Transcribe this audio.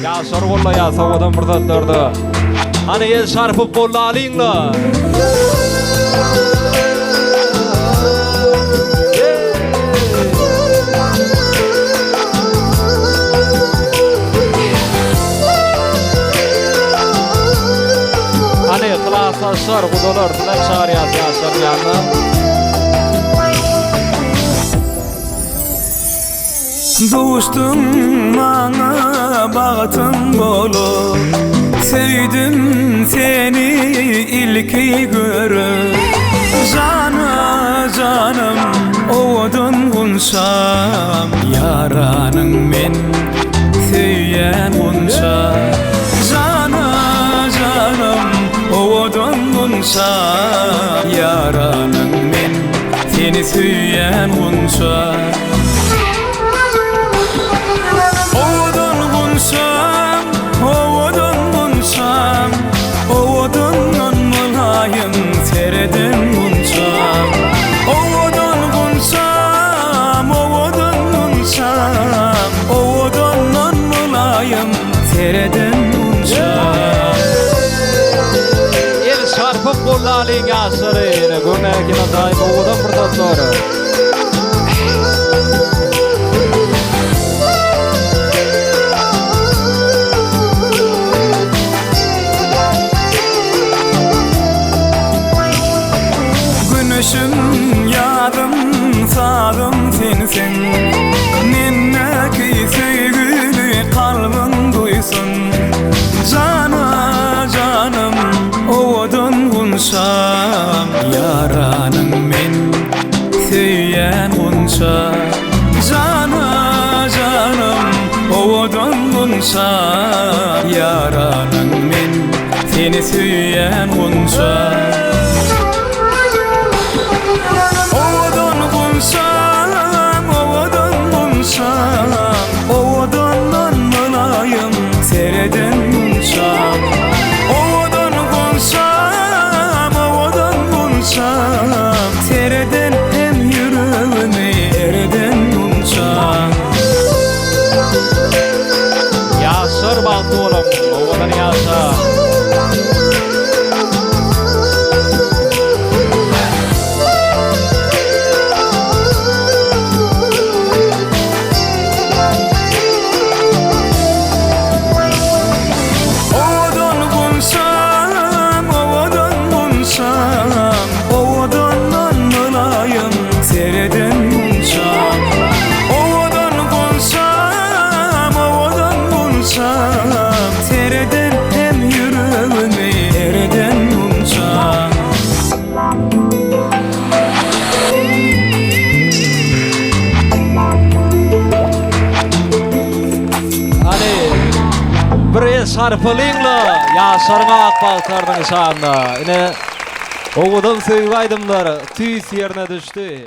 Ya sorgulla ya savadan burada durdu. Hani el şarpıp bolla alayınla. Hani klasa sorgudalar dilek şariyat ya soryanlar. Dostum bana baktın bolu, sevdim seni ilki görüp. Cana canım oğudun bunşam, yaranın men söyyen bunşam. Cana canım oğudun bunşam, yaranın men seni söyyen bunşam. El şarpıp bolla alayın ya sorayın. Gönekine daim oğudan burada doğru. Güneşim yarım sağım sensin, minneki sevgili kalbin duysun. Cana canım oğudun bunşam, yaranın men söyyen bunşam. Cana canım oğudun bunşam, yaranın men seni söyyen bunşam. Yasır baktı oğlum, oğudan yasır. Bir sarpılıyınla ya sarığa akbaltardın şanına. Yine oğudun sevgi aydımları tüys yerine düştü.